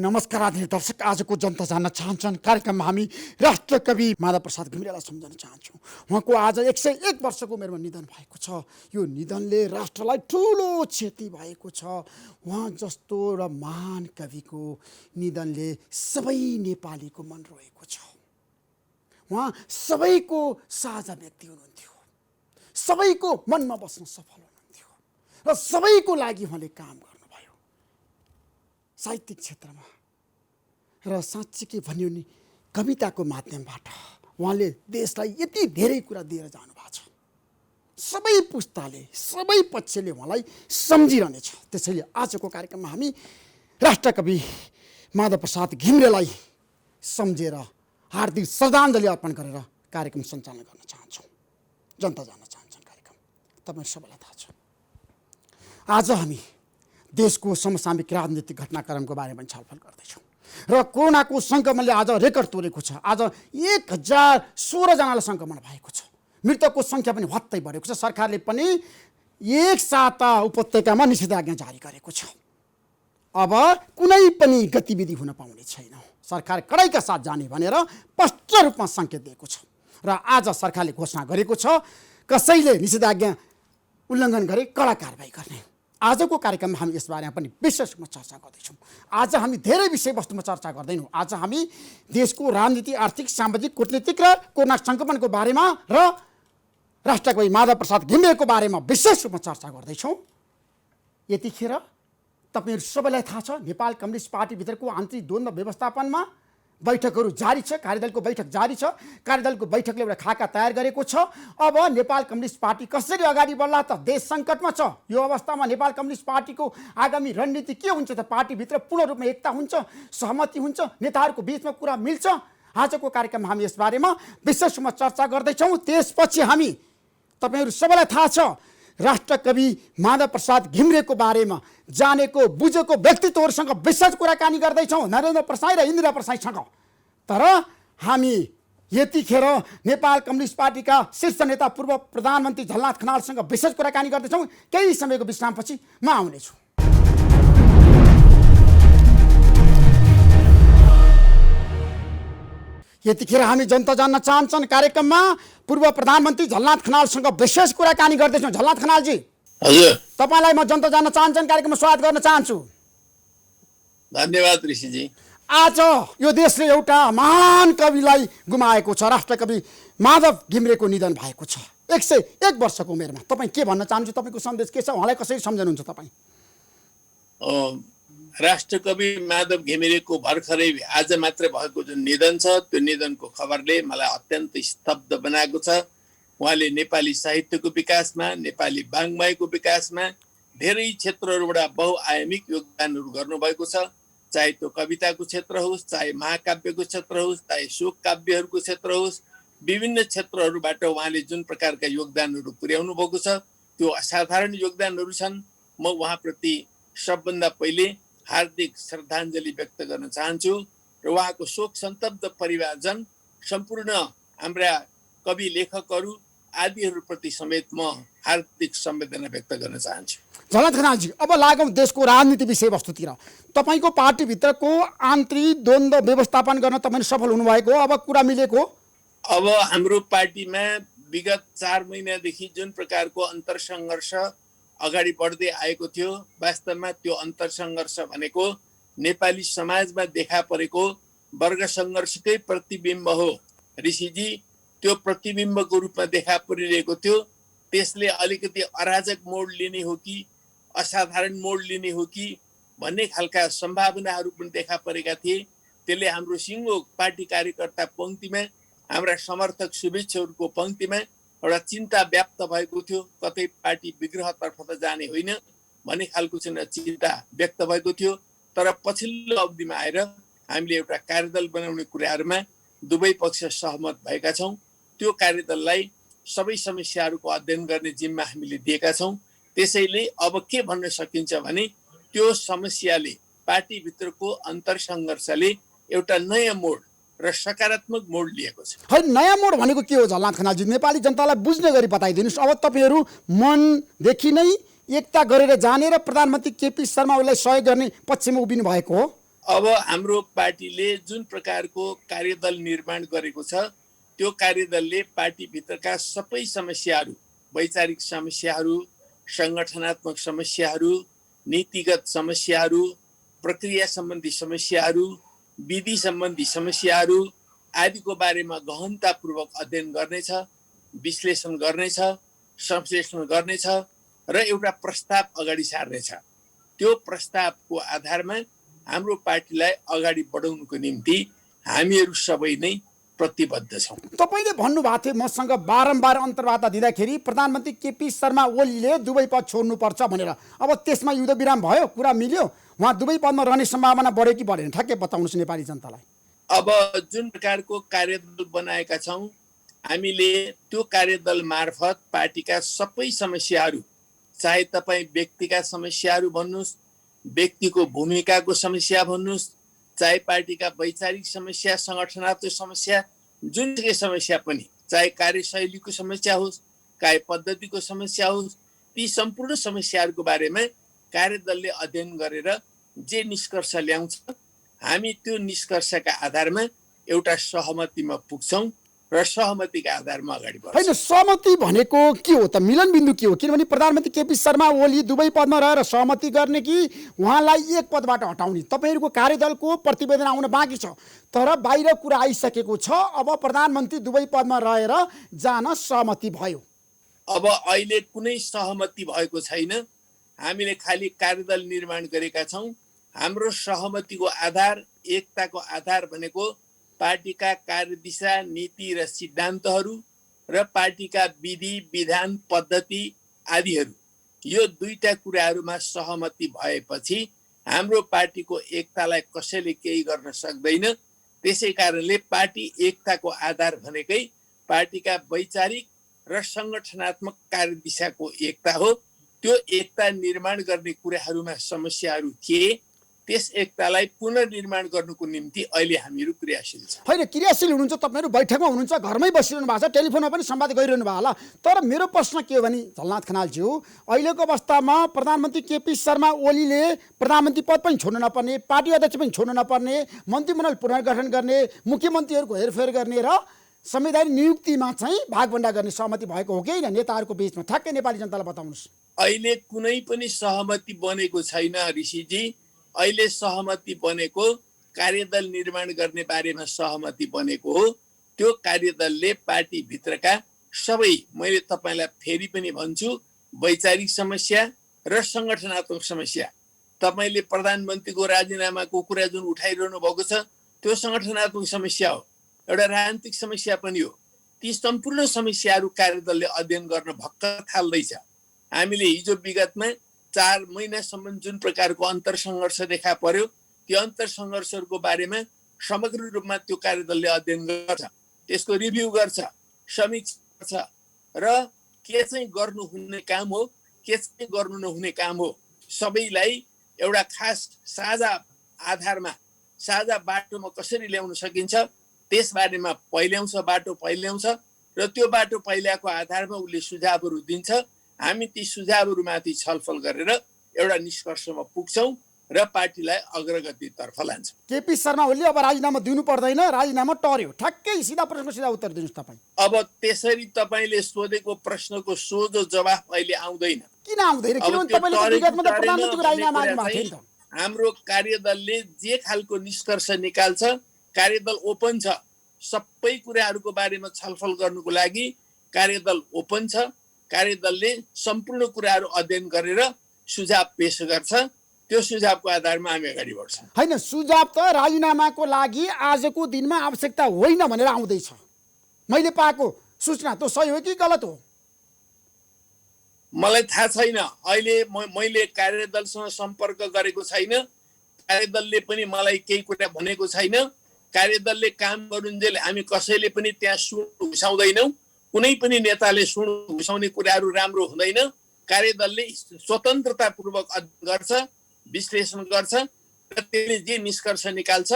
नमस्कार आदरणीय दर्शक, आजको जनता जान्न चाहन्छन् कार्यक्रममा हामी राष्ट्रकवि माधव प्रसाद घिमिरेलाई सम्झन चाहन्छौँ। उहाँको आज 101 वर्षको उमेरमा निधन भएको छ। यो निधनले राष्ट्रलाई ठुलो क्षति भएको छ। उहाँ जस्तो र महान कविको निधनले सबै नेपालीको मन रोएको छ। उहाँ सबैको साझा व्यक्ति हुनुहुन्थ्यो, सबैको मनमा बस्न सफल हुनुहुन्थ्यो र सबैको लागि उहाँले काम गर्नुभयो साहित्यिक क्षेत्रमा। र साँच्चै के भन्यो नि, कविताको माध्यमबाट उहाँले देशलाई यति धेरै कुरा दिएर जानुभएको छ। सबै पुस्ताले, सबै पक्षले उहाँलाई सम्झिरहनेछ। त्यसैले आजको कार्यक्रममा हामी राष्ट्रकवि माधव प्रसाद घिमिरेलाई सम्झेर हार्दिक श्रद्धाञ्जली अर्पण गरेर कार्यक्रम सञ्चालन गर्न चाहन्छौँ। जनता जान्न चाहन्छन् कार्यक्रम, तपाईँ सबैलाई थाहा छ। आज हामी देशको समसामयिक राजनीतिक घटनाक्रमको बारेमा छलफल गर्दैछौँ र कोरोनाको सङ्क्रमणले आज रेकर्ड तोडेको छ। आज 1016 जनालाई सङ्क्रमण भएको छ। मृतकको सङ्ख्या पनि हत्तै बढेको छ। सरकारले पनि एक साता उपत्यकामा निषेधाज्ञा जारी गरेको छ। अब कुनै पनि गतिविधि हुन पाउने छैन। सरकार कडाइका साथ जाने भनेर स्पष्ट रूपमा सङ्केत दिएको छ र आज सरकारले घोषणा गरेको छ कसैले निषेधाज्ञा उल्लङ्घन गरे कडा कारबाही गर्ने। आजको कार्यक्रममा हामी यसबारेमा पनि विशेष रूपमा चर्चा गर्दैछौँ। आज हामी धेरै विषयवस्तुमा चर्चा गर्दैनौँ। आज हामी देशको राजनीति, आर्थिक, सामाजिक, कूटनीतिक र कोरोना सङ्क्रमणको बारेमा र राष्ट्रकवि माधव प्रसाद घिमिरेको बारेमा विशेष रूपमा चर्चा गर्दैछौँ। यतिखेर तपाईँहरू सबैलाई थाहा छ, नेपाल कम्युनिस्ट पार्टीभित्रको आन्तरिक द्वन्द्व व्यवस्थापनमा बैठकहरू जारी छ। कार्यदलको बैठक जारी छ। कार्यदलको बैठकले एउटा खाका तयार गरेको छ। अब नेपाल कम्युनिस्ट पार्टी कसरी अगाडि बढ्ला त? देश सङ्कटमा छ। यो अवस्थामा नेपाल कम्युनिस्ट पार्टीको आगामी रणनीति के हुन्छ त? पार्टीभित्र पूर्ण रूपमा एकता हुन्छ, सहमति हुन्छ, नेताहरूको बिचमा कुरा मिल्छ? आजको कार्यक्रममा हामी यसबारेमा विशेष रूपमा चर्चा गर्दैछौँ। त्यसपछि हामी, तपाईँहरू सबैलाई थाहा छ, राष्ट्रकवि माधव प्रसाद घिमिरेको बारेमा जानेको बुझेको व्यक्तित्वहरूसँग विशेष कुराकानी गर्दैछौँ, नरेन्द्र प्रसाई र इन्दिरा प्रसाईसँग। तर हामी यतिखेर नेपाल कम्युनिस्ट पार्टीका शीर्ष नेता पूर्व प्रधानमन्त्री झलनाथ खनालसँग विशेष कुराकानी गर्दैछौँ। केही समयको विश्रामपछि म आउनेछु। यतिखेर हामी जनता जान्न चाहन्छन् कार्यक्रममा पूर्व प्रधानमन्त्री झलनाथ खनालसँग विशेष कुराकानी गर्दैछौँ। झलनाथ खनालजी, हजुर, तपाईँलाई म जनता जान्न चाहन्छन् कार्यक्रममा स्वागत गर्न चाहन्छु। धन्यवाद ऋषिजी। आज यो देशले एउटा महान कविलाई गुमाएको छ। राष्ट्रकवि माधव घिमिरेको निधन भएको छ 101 वर्षको उमेरमा। तपाईँ के भन्न चाहनुहुन्छ? तपाईँको सन्देश के छ? उहाँलाई कसरी सम्झनुहुन्छ तपाईँ? राष्ट्रकवि माधव घिमिरेको भर्खरै आज मात्र भएको जुन निधन छ, त्यो निधनको खबरले मलाई अत्यन्त स्तब्ध बनाएको छ। उहाँले नेपाली साहित्यको विकासमा, नेपाली वाङ्मयको विकासमा धेरै क्षेत्रहरूबाट बहुआयामिक योगदानहरू गर्नुभएको छ। चाहे त्यो कविताको क्षेत्र होस्, चाहे महाकाव्यको क्षेत्र होस्, चाहे शोक काव्यहरूको क्षेत्र होस्, विभिन्न क्षेत्रहरूबाट उहाँले जुन प्रकारका योगदानहरू पुर्याउनु भएको छ, त्यो असाधारण योगदानहरू छन्। म उहाँप्रति सबभन्दा पहिले हार्दिक श्रद्धाञ्जली व्यक्त गर्न चाहन्छु र उहाँको शोक सन्तप्त परिवारजन, सम्पूर्ण हाम्रा कवि लेखकहरू आदिहरूप्रति समेत म हार्दिक संवेदना व्यक्त गर्न चाहन्छु। झलनाथ खनालजी, अब लागौँ देशको राजनीति विषयवस्तुतिर। तपाईँको पार्टीभित्रको आन्तरिक द्वन्द्व व्यवस्थापन गर्न तपाईँ सफल हुनुभएको हो, अब कुरा मिलेको? अब हाम्रो पार्टीमा विगत 4 महिनादेखि जुन प्रकारको अन्तर्सङ्घर्ष अगाडि बढ्दै आएको थियो, वास्तवमा त्यो अन्तर्सङ्घर्ष भनेको नेपाली समाजमा देखा परेको वर्ग सङ्घर्षकै प्रतिबिम्ब हो ऋषिजी। त्यो प्रतिबिम्बको रूपमा देखा परिरहेको थियो। त्यसले अलिकति अराजक मोड लिने हो कि असाधारण मोड लिने हो कि भन्ने खालका सम्भावनाहरू पनि देखा परेका थिए। त्यसले हाम्रो सिङ्गो पार्टी कार्यकर्ता पङ्क्तिमा, हाम्रा समर्थक शुभेच्छुहरूको पङ्क्तिमा एउटा चिन्ता व्याप्त भएको थियो। कतै पार्टी विग्रहतर्फ त जाने होइन भन्ने खालको चाहिँ चिन्ता व्यक्त भएको थियो। तर पछिल्लो अवधिमा आएर हामीले एउटा कार्यदल बनाउने कुराहरूमा दुवै पक्ष सहमत भएका छौँ। त्यो कार्यदललाई सबै समस्याहरूको अध्ययन गर्ने जिम्मा हामीले दिएका छौँ त्यसैले अब के भन्न सकिन्छ भने त्यो समस्याले पार्टीभित्रको अन्तरसङ्घर्षले एउटा नयाँ मोड र सकारात्मक मोड लिएको छ। है, नयाँ मोड भनेको के हो झलनाथ खनालजी? नेपाली जनतालाई बुझ्ने गरी बताइदिनुहोस्। अब तपाईँहरू मनदेखि नै एकता गरेर जाने र प्रधानमन्त्री केपी शर्मा ओलीलाई सहयोग गर्ने पक्षमा उभिनु भएको हो। अब हाम्रो पार्टीले जुन प्रकारको कार्यदल निर्माण गरेको छ त्यो कार्यदलले पार्टीभित्रका सबै समस्याहरू, वैचारिक समस्याहरू, सङ्गठनात्मक समस्याहरू, नीतिगत समस्याहरू, प्रक्रिया सम्बन्धी समस्याहरू, विधि सम्बन्धी समस्याहरू आदिको बारेमा गहनतापूर्वक अध्ययन गर्नेछ, विश्लेषण गर्नेछ, संश्लेषण गर्नेछ र एउटा प्रस्ताव अगाडि सार्नेछ। त्यो प्रस्तावको आधारमा हाम्रो पार्टीलाई अगाडि बढाउनुको निम्ति हामीहरू सबै नै प्रतिबद्ध छौँ। तपाईँले भन्नुभएको थियो मसँग बारम्बार अन्तर्वार्ता दिँदाखेरि प्रधानमन्त्री केपी शर्मा ओलीले दुवै पद छोड्नुपर्छ भनेर। अब त्यसमा युद्धविराम भयो, कुरा मिल्यो, उहाँ दुवै पदमा रहने सम्भावना बढ्यो कि बढेन? ठ्याक्कै बताउनुहोस् नेपाली जनतालाई। अब जुन प्रकारको कार्यदल बनाएका छौँ हामीले त्यो कार्यदल मार्फत पार्टीका सबै समस्याहरू, चाहे तपाईँ व्यक्तिका समस्याहरू भन्नुहोस्, व्यक्तिको भूमिकाको समस्या भन्नुहोस्, चाहे पार्टीका वैचारिक समस्या, सङ्गठनात्मक समस्या, जुनसुकै समस्या पनि, चाहे कार्यशैलीको समस्या होस्, कार्य पद्धतिको समस्या होस्, ती सम्पूर्ण समस्याहरूको बारेमा कार्यदलले अध्ययन गरेर जे निष्कर्ष ल्याउँछ हामी त्यो निष्कर्षका आधारमा एउटा सहमतिमा पुग्छौँ र सहमतिका आधारमा अगाडि बढ्छौँ। होइन, सहमति भनेको के हो त? मिलन बिन्दु के हो? किनभने प्रधानमन्त्री केपी शर्मा ओली दुवै पदमा रहेर सहमति गर्ने कि उहाँलाई एक पदबाट हटाउने? तपाईँहरूको कार्यदलको प्रतिवेदन आउन बाँकी छ, तर बाहिर कुरा आइसकेको छ। अब प्रधानमन्त्री दुवै पदमा रहेर जान सहमति भयो। अब अहिले कुनै सहमति भएको छैन, हामीले खालि कार्यदल निर्माण गरेका छौँ। हाम्रो सहमतिको आधार, एकताको आधार भनेको पार्टीका कार्यदिशा, नीति र सिद्धान्तहरू र पार्टीका विधि, विधान, पद्धति आदिहरू, यो दुईटा कुराहरूमा सहमति भएपछि हाम्रो पार्टीको एकतालाई कसैले केही गर्न सक्दैन। त्यसै कारणले पार्टी एकताको आधार भनेकै पार्टीका वैचारिक र सङ्गठनात्मक कार्यदिशाको एकता हो। त्यो एकता निर्माण गर्ने कुराहरूमा समस्याहरू थिए, त्यस एकतालाई पुनर्निर्माण गर्नुको निम्ति अहिले हामीहरू क्रियाशील छौँ। होइन, क्रियाशील हुनुहुन्छ, तपाईँहरू बैठकमा हुनुहुन्छ, घरमै बसिरहनु भएको छ, टेलिफोनमा पनि संवाद गरिरहनु भयो होला। तर मेरो प्रश्न के हो भने झलनाथ खनालज्यू, अहिलेको अवस्थामा प्रधानमन्त्री केपी शर्मा ओलीले प्रधानमन्त्री पद पनि छोड्नु नपर्ने, पार्टी अध्यक्ष पनि छोड्नु नपर्ने, मन्त्रीमण्डल पुनर्गठन गर्ने, मुख्यमन्त्रीहरूको हेरफेर गर्ने र संवैधानिक नियुक्तिमा चाहिँ भागभण्डा गर्ने सहमति भएको हो कि होइन नेताहरूको बिचमा? ठ्याक्कै नेपाली जनतालाई बताउनुहोस्। अहिले कुनै पनि सहमति बनेको छैन ऋषिजी। अहिले सहमति बनेको कार्यदल निर्माण गर्ने बारेमा सहमति बनेको हो। त्यो कार्यदलले पार्टीभित्रका सबै, मैले तपाईँलाई फेरि पनि भन्छु, वैचारिक समस्या र सङ्गठनात्मक समस्या, तपाईँले प्रधानमन्त्रीको राजीनामाको कुरा जुन उठाइरहनु भएको छ त्यो सङ्गठनात्मक समस्या हो, एउटा राजनीतिक समस्या पनि हो। ती सम्पूर्ण समस्याहरू कार्यदलले अध्ययन गर्न भर्खर थाल्दैछ। हामीले हिजो विगतमा 4 महिनासम्म जुन प्रकारको अन्तरसङ्घर्ष देखा पर्यो त्यो अन्तरसङ्घर्षहरूको बारेमा समग्र रूपमा त्यो कार्यदलले अध्ययन गर्छ, त्यसको रिभ्यू गर्छ, समीक्षा गर्छ र के चाहिँ गर्नुहुने काम हो, के चाहिँ गर्नु नहुने काम हो, सबैलाई एउटा खास साझा आधारमा, साझा बाटोमा कसरी ल्याउन सकिन्छ त्यसबारेमा बाटो पहिल्याउँछ र त्यो बाटो पहिल्याएको आधारमा उसले सुझावहरू दिन्छ। हामी ती सुझावहरूमाथि छलफल गरेर एउटा निष्कर्षमा पुग्छौँ र पार्टीलाई अग्रगतितर्फ लान्छौँ। केपी शर्मा ओलीले अब राजीनामा दिनु पर्दैन, राजीनामा टर्यो? ठ्याक्कै सिधा प्रश्नको सिधा उत्तर दिनुहोस् तपाईँ। अब त्यसरी तपाईँले सोधेको प्रश्नको सोझो जवाफ अहिले आउँदैन। किन आउँदैन? किनभने तपाईँले विगतमा त प्रधानमन्त्रीको राजीनामा माग्नु भएको थियो नि त। हाम्रो कार्यदलले जे खालको निष्कर्ष निकाल्छ, कार्यदल ओपन छ, सबै कुराहरूको बारेमा छलफल गर्नुको लागि कार्यदल ओपन छ। कार्यदलले सम्पूर्ण कुराहरू अध्ययन गरेर सुझाव पेश गर्छ, त्यो सुझावको आधारमा हामी अगाडि बढ्छौँ। होइन, सुझाव त राजीनामाको लागि आजको दिनमा आवश्यकता होइन भनेर आउँदैछ। मैले पाएको सूचना त्यो सही हो कि गलत हो मलाई थाहा छैन। अहिले मैले कार्यदलसँग सम्पर्क गरेको छैन, कार्यदलले पनि मलाई केही कुरा भनेको छैन। कार्यदलले काम गरुन्जेल हामी कसैले पनि त्यहाँ सुन घुसाउँदैनौँ। कुनै पनि नेताले सुन घुसाउने कुराहरू राम्रो हुँदैन। कार्यदलले स्वतन्त्रतापूर्वक अध्ययन गर्छ, विश्लेषण गर्छ र त्यसले जे निष्कर्ष निकाल्छ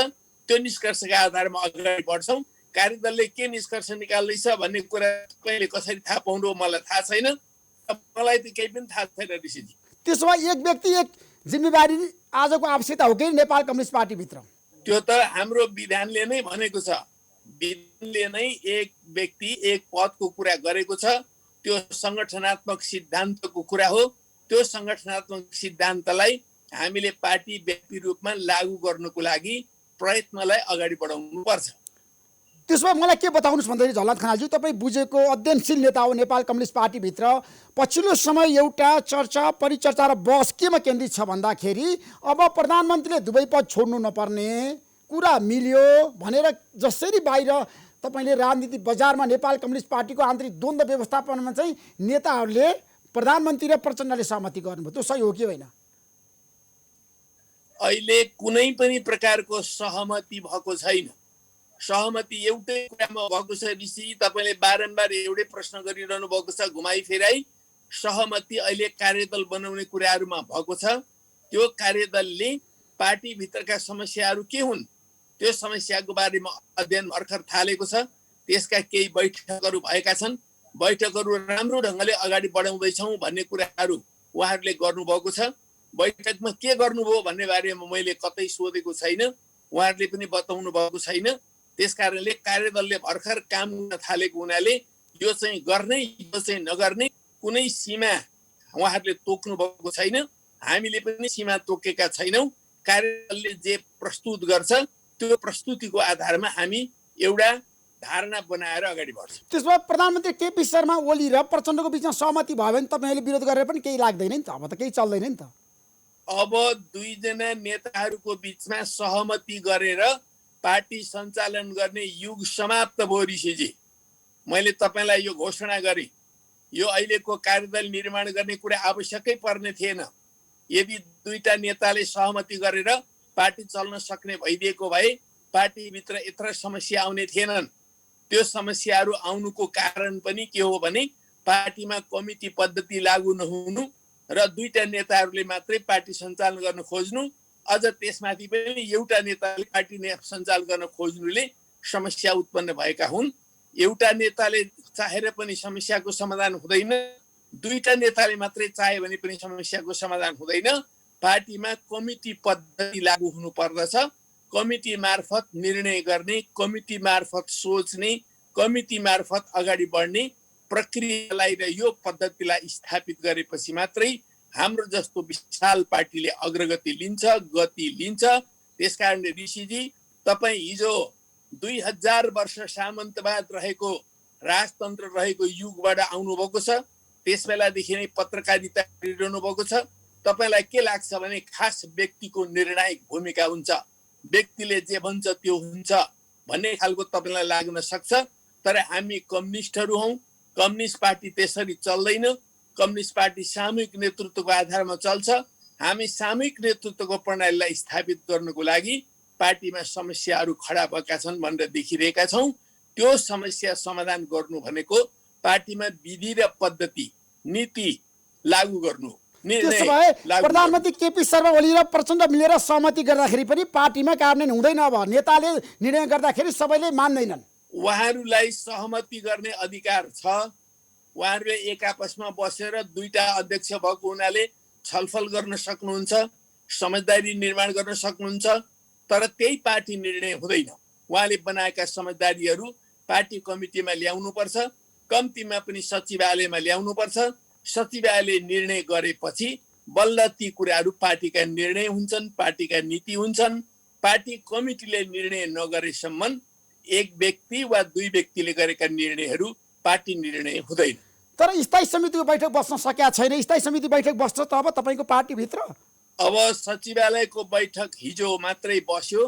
त्यो निष्कर्षका आधारमा अगाडि बढ्छौँ। कार्यदलले के निष्कर्ष निकाल्दैछ भन्ने कुरा कहिले कसरी थाहा पाउनु मलाई थाहा छैन, मलाई त केही पनि थाहा छैन ऋषिजी। त्यसो भए एक व्यक्ति एक जिम्मेवारी आजको आवश्यकता हो कि नेपाल कम्युनिस्ट पार्टीभित्र? त्यो त हाम्रो विधानले नै भनेको छ, विधानले नै एक व्यक्ति एक पदको कुरा गरेको छ। त्यो सङ्गठनात्मक सिद्धान्तको कुरा हो। त्यो सङ्गठनात्मक सिद्धान्तलाई हामीले पार्टी व्यापी रूपमा लागू गर्नको लागि प्रयत्नलाई अगाडि बढाउनु पर्छ। त्यसो भए मलाई के बताउनुहोस् भन्दाखेरि झलनाथ खनालज्यू, तपाईँ बुझेको अध्ययनशील नेता हो नेपाल कम्युनिस्ट पार्टीभित्र। पछिल्लो समय एउटा चर्चा परिचर्चा र बहस केमा केन्द्रित छ भन्दाखेरि अब प्रधानमन्त्रीले दुवै पद छोड्नु नपर्ने कुरा मिल्यो भनेर जसरी बाहिर तपाईँले राजनीति बजारमा नेपाल कम्युनिस्ट पार्टीको आन्तरिक द्वन्द्व व्यवस्थापनमा चाहिँ नेताहरूले प्रधानमन्त्री र प्रचण्डले सहमति गर्नुभयो, त्यो सही हो कि होइन? अहिले कुनै पनि प्रकारको सहमति भएको छैन। सहमति एउटै कुरामा भएको छ ऋषि, तपाईँले बारम्बार एउटै प्रश्न गरिरहनु भएको छ घुमाई फेराई। सहमति अहिले कार्यदल बनाउने कुराहरूमा भएको छ। त्यो कार्यदलले पार्टीभित्रका समस्याहरू के हुन् त्यो समस्याको बारेमा अध्ययन भर्खर थालेको छ। त्यसका केही बैठकहरू भएका छन्। बैठकहरू राम्रो ढङ्गले अगाडि बढाउँदैछौँ भन्ने कुराहरू उहाँहरूले गर्नुभएको छ। बैठकमा के गर्नुभयो भन्ने बारेमा मैले कतै सोधेको छैन, उहाँहरूले पनि बताउनु भएको छैन। त्यसकारणले कार्यदलले भर्खर काम गर्न थालेको हुनाले यो चाहिँ गर्ने यो चाहिँ नगर्ने कुनै सीमा उहाँहरूले तोक्नु भएको छैन। हामीले पनि सीमा तोकेका छैनौँ। कार्यदलले जे प्रस्तुत गर्छ त्यो प्रस्तुतिको आधारमा हामी एउटा धारणा बनाएर अगाडि बढ्छौँ। त्यसो भए प्रधानमन्त्री केपी शर्मा ओली र प्रचण्डको बिचमा सहमति भयो भने तपाईँहरूले विरोध गरेर पनि केही लाग्दैन नि त? अब त केही चल्दैन नि त। अब दुईजना नेताहरूको बिचमा सहमति गरेर पार्टी सञ्चालन गर्ने युग समाप्त भयो ऋषिजी। मैले तपाईँलाई यो घोषणा गरेँ, यो अहिलेको कार्यदल निर्माण गर्ने कुरा आवश्यकै पर्ने थिएन। यदि दुईटा नेताले सहमति गरेर पार्टी चल्न सक्ने भइदिएको भए पार्टीभित्र यत्र समस्या आउने थिएनन्। त्यो समस्याहरू आउनुको कारण पनि के हो भने पार्टीमा कमिटी पद्धति लागू नहुनु र दुईटा नेताहरूले मात्रै पार्टी सञ्चालन गर्न खोज्नु, अझ त्यसमाथि पनि एउटा नेताले पार्टी सञ्चालन गर्न खोज्नुले समस्या उत्पन्न भएका हुन्। एउटा नेताले चाहेर पनि समस्याको समाधान हुँदैन, दुईटा नेताले मात्रै चाहे भने पनि समस्याको समाधान हुँदैन। पार्टीमा कमिटी पद्धति लागू हुनु पर्दछ। कमिटी मार्फत निर्णय गर्ने, कमिटी मार्फत सोच्ने, कमिटी मार्फत अगाडि बढ्ने प्रक्रियालाई र यो पद्धतिलाई स्थापित गरेपछि मात्रै हाम्रो जस्तो विशाल पार्टीले अग्रगति लिन्छ, गति लिन्छ। त्यसकारणले ऋषिजी, तपाईँ हिजो 2000 वर्ष सामन्तवाद रहेको राजतन्त्र रहेको युगबाट आउनुभएको छ। त्यस बेलादेखि नै पत्रकारिता गरिरहनु भएको छ। तपाईँलाई के लाग्छ भने खास व्यक्तिको निर्णायक भूमिका हुन्छ, व्यक्तिले जे भन्छ त्यो हुन्छ भन्ने खालको तपाईँलाई लाग्न सक्छ। तर हामी कम्युनिस्टहरू हौँ। कम्युनिस्ट पार्टी त्यसरी चल्दैन। कम्युनिस्ट पार्टी सामूहिक नेतृत्वको आधारमा चल्छ। हामी सामूहिक नेतृत्वको प्रणालीलाई स्थापित गर्नको लागि पार्टीमा समस्याहरू खडा भएका छन् भनेर देखिरहेका छौँ। त्यो समस्या समाधान गर्नु भनेको पार्टीमा विधि र पद्धति नीति लागू गर्नु। त्यसो भए प्रधानमन्त्री केपी शर्मा ओली र प्रचण्ड मिलेर सहमति गर्दाखेरि पनि पार्टीमा कार्यान्वयन हुँदैन। अब नेताले निर्णय गर्दाखेरि सबैले मान्दैनन्। उहाँहरूलाई सहमति गर्ने अधिकार छ। उहाँहरूले एक आपसमा बसेर दुईटा अध्यक्ष भएको हुनाले छलफल गर्न सक्नुहुन्छ, समझदारी निर्माण गर्न सक्नुहुन्छ। तर त्यही पार्टी निर्णय हुँदैन। उहाँले बनाएका समझदारीहरू पार्टी कमिटीमा ल्याउनुपर्छ, कम्तीमा पनि सचिवालयमा ल्याउनुपर्छ। सचिवालयले निर्णय गरेपछि बल्ल ती कुराहरू पार्टीका निर्णय हुन्छन्, पार्टीका नीति हुन्छन्। पार्टी कमिटीले निर्णय नगरेसम्म एक व्यक्ति वा दुई व्यक्तिले गरेका निर्णयहरू पार्टी निर्णय हुँदैन। तर स्थायी समितिको बैठक बस्न सकेका छैन। स्थायी समिति बैठक बस्छ त अब तपाईँको पार्टीभित्र? अब सचिवालयको बैठक हिजो मात्रै बस्यो।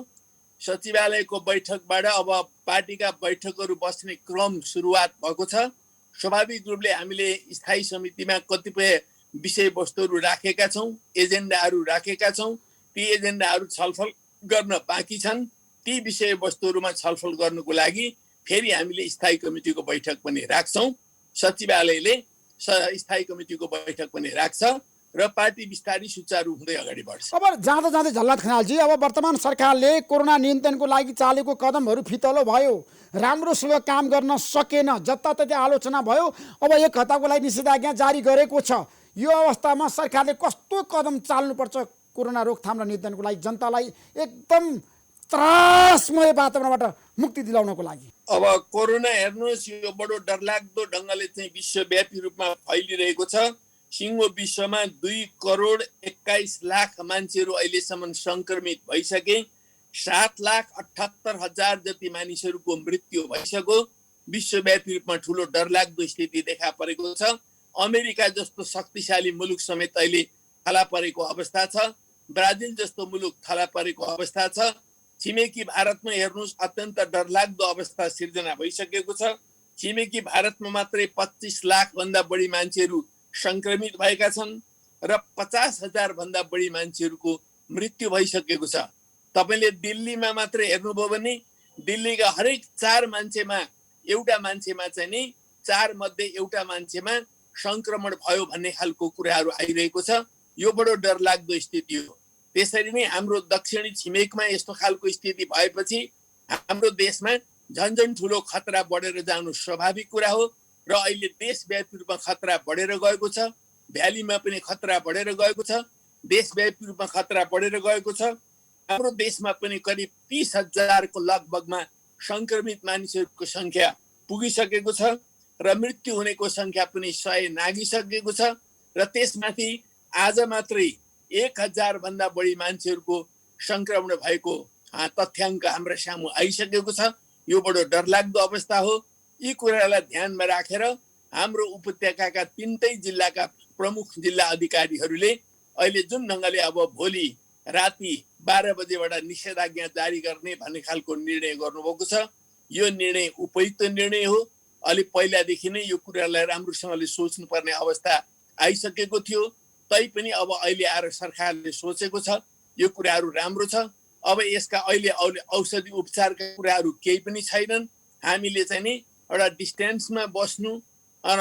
सचिवालयको बैठकबाट अब पार्टीका बैठकहरू बस्ने क्रम सुरुवात भएको छ। स्वाभाविक रूपले हामीले स्थायी समितिमा कतिपय विषयवस्तुहरू राखेका छौँ, एजेन्डाहरू राखेका छौँ। ती एजेन्डाहरू छलफल गर्न बाँकी छन्। ती विषयवस्तुहरूमा छलफल गर्नुको लागि फेरि हामीले स्थायी कमिटीको बैठक पनि राख्छौँ। सचिवालयले स्थायी कमिटीको बैठक पनि राख्छ र पार्टी बिस्तारै सुचारू हुँदै अगाडि बढ्छ। अब जाँदा जाँदै झलनाथ खनालजी, अब वर्तमान सरकारले कोरोना नियन्त्रणको लागि चालेको कदमहरू फितलो भयो, राम्रोसँग काम गर्न सकेन, जताततै आलोचना भयो। अब एक हप्ताको लागि निषेधाज्ञा जारी गरेको छ। यो अवस्थामा सरकारले कस्तो कदम चाल्नुपर्छ कोरोना रोकथाम र नियन्त्रणको लागि, जनतालाई एकदम त्रासमय वातावरणबाट मुक्ति दिलाउनको लागि? अब कोरोना हेर्नुहोस्, यो बडो डरलाग्दो ढङ्गले चाहिँ विश्वव्यापी रूपमा फैलिरहेको छ। सिङ्गो विश्वमा 2,21,00,000 मान्छेहरू अहिलेसम्म सङ्क्रमित भइसके, 7,78,000 जति मानिसहरूको मृत्यु भइसक्यो। विश्वव्यापी रूपमा ठुलो डरलाग्दो स्थिति देखा परेको छ। अमेरिका जस्तो शक्तिशाली मुलुक समेत अहिले थला परेको अवस्था छ। ब्राजिल जस्तो मुलुक थला परेको अवस्था छ। छिमेकी भारतमा हेर्नुहोस्, अत्यन्त डरलाग्दो अवस्था सिर्जना भइसकेको छ। छिमेकी भारतमा मात्रै 25 लाख भन्दा बढी मान्छेहरू सङ्क्रमित भएका छन् र 50,000 भन्दा बढी मान्छेहरूको मृत्यु भइसकेको छ। तपाईँले दिल्लीमा मात्रै हेर्नुभयो भने दिल्लीका हरेक 4 मान्छेमा एउटा मान्छेमा चाहिँ नि 4 मध्ये एउटा मान्छेमा सङ्क्रमण भयो भन्ने खालको कुराहरू आइरहेको छ। यो बडो डरलाग्दो स्थिति हो। त्यसरी नै हाम्रो दक्षिणी छिमेकमा यस्तो खालको स्थिति भएपछि हाम्रो देशमा झन्झन ठुलो खतरा बढेर जानु स्वाभाविक कुरा हो र अहिले देशव्यापी रूपमा खतरा बढेर गएको छ। भ्यालीमा पनि खतरा बढेर गएको छ, देशव्यापी रूपमा खतरा बढेर गएको छ। हाम्रो देशमा पनि करिब 30,000 को लगभगमा सङ्क्रमित मानिसहरूको सङ्ख्या पुगिसकेको छ र मृत्यु हुनेको सङ्ख्या पनि 100 नागिसकेको छ र त्यसमाथि आज मात्रै 1,000 भन्दा बढी मान्छेहरूको सङ्क्रमण भएको तथ्याङ्क हाम्रो सामु आइसकेको छ। यो बडो डरलाग्दो अवस्था हो। यी कुरालाई ध्यानमा राखेर हाम्रो उपत्यकाका 3 जिल्लाका प्रमुख जिल्ला अधिकारीहरूले अहिले जुन ढङ्गले अब भोलि राति 12 बजेबाट निषेधाज्ञा जारी गर्ने भन्ने खालको निर्णय गर्नुभएको छ, यो निर्णय उपयुक्त निर्णय हो। अलि पहिलादेखि नै यो कुरालाई राम्रोसँगले सोच्नुपर्ने अवस्था आइसकेको थियो। तैपनि अब अहिले आएर सरकारले सोचेको छ, यो कुराहरू राम्रो छ। अब यसका अहिले औषधि उपचारका कुराहरू केही पनि छैनन्। हामीले चाहिँ नि एउटा डिस्टेन्समा बस्नु र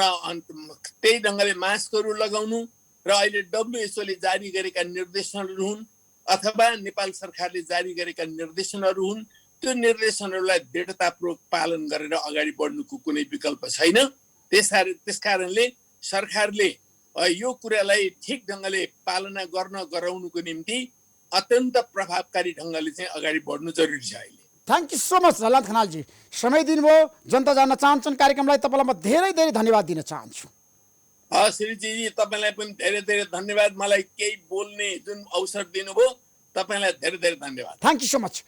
त्यही ढङ्गले मास्कहरू लगाउनु र अहिले WHO ले जारी गरेका निर्देशनहरू हुन् अथवा नेपाल सरकारले जारी गरेका निर्देशनहरू हुन्, त्यो निर्देशनहरूलाई दृढतापूर्वक पालन गरेर अगाडि बढ्नुको कुनै विकल्प छैन। त्यसकारणले सरकारले यो कुरालाई ठिक ढङ्गले पालना गराउनुको निम्ति अत्यन्त प्रभावकारी ढङ्गले चाहिँ अगाडि बढ्नु जरुरी छ अहिले। Thank you so much Jhalanath खनालजी, समय दिनुभयो। जनता जान्न चाहन्छन् कार्यक्रमलाई तपाईँलाई म धेरै धेरै धन्यवाद दिन चाहन्छु। श्रीजी, तपाईँलाई पनि धेरै धेरै धन्यवाद। मलाई केही बोल्ने जुन अवसर दिनुभयो, तपाईँलाई धेरै धेरै धन्यवाद। Thank you so much.